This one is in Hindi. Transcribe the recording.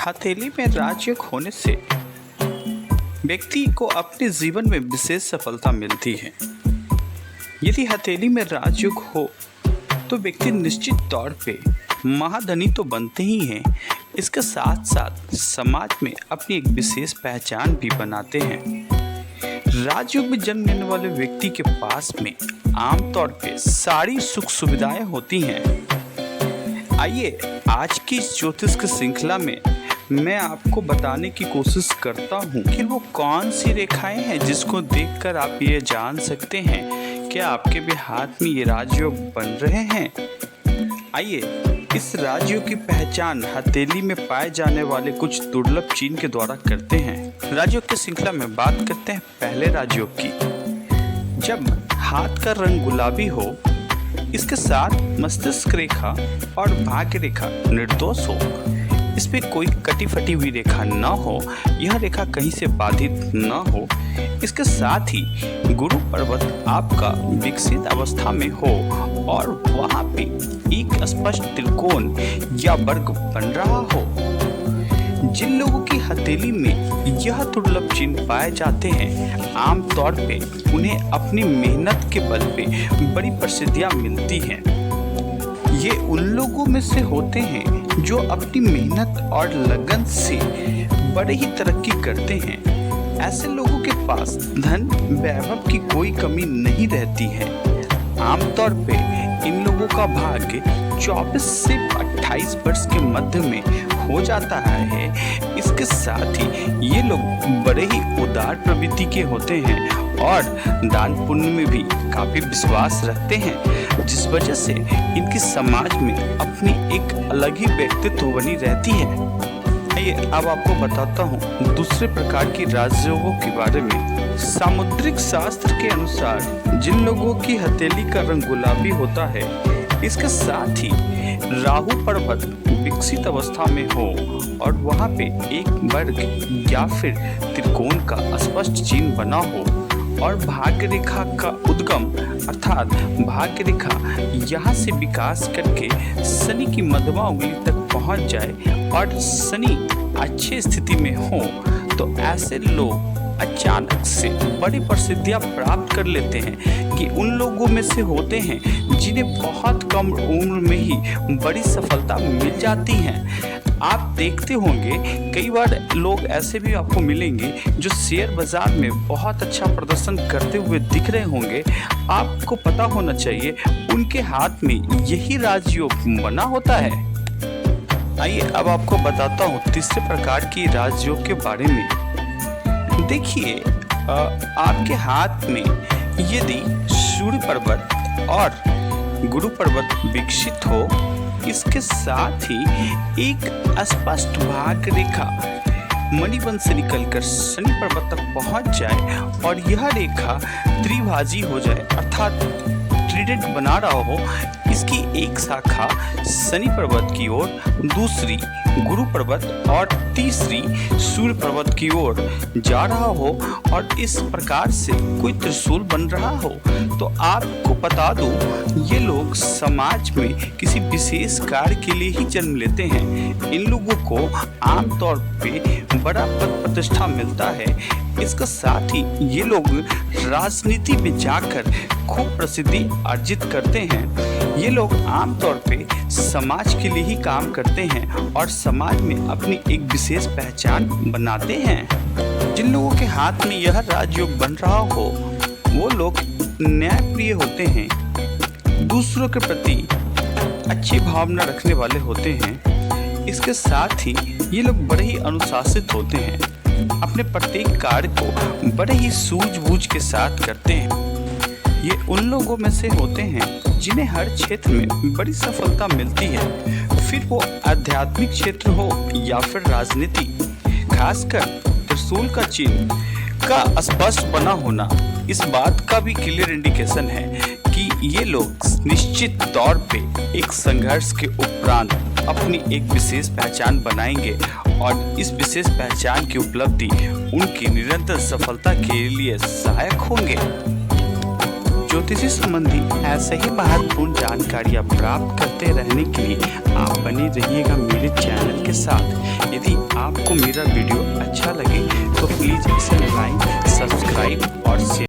हथेली में राजयोग होने से व्यक्ति को अपने जीवन में विशेष सफलता मिलती है। यदि हथेली में राजयोग हो तो व्यक्ति निश्चित तौर पे महाधनी तो बनते ही हैं, इसके साथ साथ समाज में अपनी एक विशेष पहचान भी बनाते हैं। राजयोग में जन्म लेने वाले व्यक्ति के पास में आमतौर पे सारी सुख सुविधाएं होती हैं। आइए आज की इस ज्योतिष की श्रृंखला में मैं आपको बताने की कोशिश करता हूँ कि वो कौन सी रेखाएं हैं जिसको देखकर आप ये जान सकते हैं कि आपके भी हाथ में ये राजयोग बन रहे हैं। आइए इस राजयोग की पहचान हथेली में पाए जाने वाले कुछ दुर्लभ चिन्ह के द्वारा करते हैं। राजयोग की श्रृंखला में बात करते हैं पहले राजयोग की। जब हाथ का रंग गुलाबी हो, इसके साथ मस्तिष्क रेखा और भाग्य रेखा निर्दोष हो, इस पे कोई कटी फटी हुई रेखा न हो, यह रेखा कहीं से बाधित न हो, इसके साथ ही गुरु पर्वत आपका विकसित अवस्था में हो और वहां पे एक स्पष्ट त्रिकोण या वर्ग बन रहा हो। जिन लोगों की हथेली में यह दुर्लभ चिन्ह पाए जाते हैं, आमतौर पे उन्हें अपनी मेहनत के बल पे बड़ी प्रसिद्धियां मिलती हैं। ये उन लोगों में से होते हैं जो अपनी मेहनत और लगन से बड़े ही तरक्की करते हैं। ऐसे लोगों के पास धन वैभव की कोई कमी नहीं रहती है। आमतौर पे इन लोगों का भाग्य 24 से 28 वर्ष के मध्य में हो जाता है। इसके साथ ही ये लोग बड़े ही उदार प्रवृत्ति के होते हैं और दान पुण्य में भी काफी विश्वास रखते हैं, जिस वजह से इनकी समाज में अपनी एक अलग ही व्यक्तित्व बनी रहती है। आइए अब आपको बताता हूँ दूसरे प्रकार की राजयोगों के बारे में। सामुद्रिक शास्त्र के अनुसार जिन लोगों की हथेली का रंग गुलाबी होता है, इसके साथ ही राहु पर्वत विकसित अवस्था में हो और वहां पे एक वर्ग या फिर त्रिकोण का स्पष्ट चिन्ह बना हो और भाग्य रेखा का उद्गम अर्थात भाग्य रेखा यहाँ से विकास करके शनि की मध्यमा उंगली तक पहुँच जाए और शनि अच्छी स्थिति में हो, तो ऐसे लोग अचानक से बड़ी प्रसिद्धियां प्राप्त कर लेते हैं कि उन लोगों में से होते हैं जिन्हें बहुत कम उम्र में ही बड़ी सफलता मिल जाती है। आप देखते होंगे कई बार लोग ऐसे भी आपको मिलेंगे जो शेयर बाजार में बहुत अच्छा प्रदर्शन करते हुए दिख रहे होंगे। आपको पता होना चाहिए उनके हाथ में यही राजयोग बना होता है। आइए अब आपको बताता हूँ तीसरे प्रकार की राजयोग के बारे में। देखिए आपके हाथ में यदि सूर्य पर्वत और गुरु पर्वत विकसित हो, इसके साथ ही एक स्पष्ट भाग्य रेखा मणिबंध से निकलकर शनि पर्वत तक पहुंच जाए और यह रेखा त्रिभाजी हो जाए अर्थात ट्रीडेंट बना रहा हो, इसकी एक शाखा शनि पर्वत की ओर, दूसरी गुरु पर्वत और तीसरी सूर्य पर्वत की ओर जा रहा हो और इस प्रकार से कोई त्रिशूल बन रहा हो, तो आपको बता दो ये लोग समाज में किसी विशेष कार्य के लिए ही जन्म लेते हैं। इन लोगों को आमतौर पे बड़ा पद प्रतिष्ठा मिलता है। इसके साथ ही ये लोग राजनीति में जाकर खूब प्रसिद्धि अर्जित करते हैं। ये लोग आमतौर पे समाज के लिए ही काम करते हैं और समाज में अपनी एक विशेष पहचान बनाते हैं। जिन लोगों के हाथ में यह राजयोग बन रहा हो, वो लोग न्यायप्रिय होते हैं, दूसरों के प्रति अच्छी भावना रखने वाले होते हैं। इसके साथ ही ये लोग बड़े ही अनुशासित होते हैं, अपने प्रत्येक कार्य को बड़े ही सूझबूझ के साथ करते हैं। ये उन लोगों में से होते हैं जिन्हें हर क्षेत्र में बड़ी सफलता मिलती है, फिर वो आध्यात्मिक क्षेत्र हो या फिर राजनीति। खासकर त्रिशूल का चिन्ह का स्पष्ट बना होना इस बात का भी क्लियर इंडिकेशन है कि ये लोग निश्चित तौर पे एक संघर्ष के उपरांत अपनी एक विशेष पहचान बनाएंगे और इस विशेष पहचान की उपलब्धि उनकी निरंतर सफलता के लिए सहायक होंगे। ज्योतिषी संबंधी ऐसे ही महत्वपूर्ण जानकारियाँ प्राप्त करते रहने के लिए आप बने रहिएगा मेरे चैनल के साथ। यदि आपको मेरा वीडियो अच्छा लगे तो प्लीज़ इसे लाइक, सब्सक्राइब और शेयर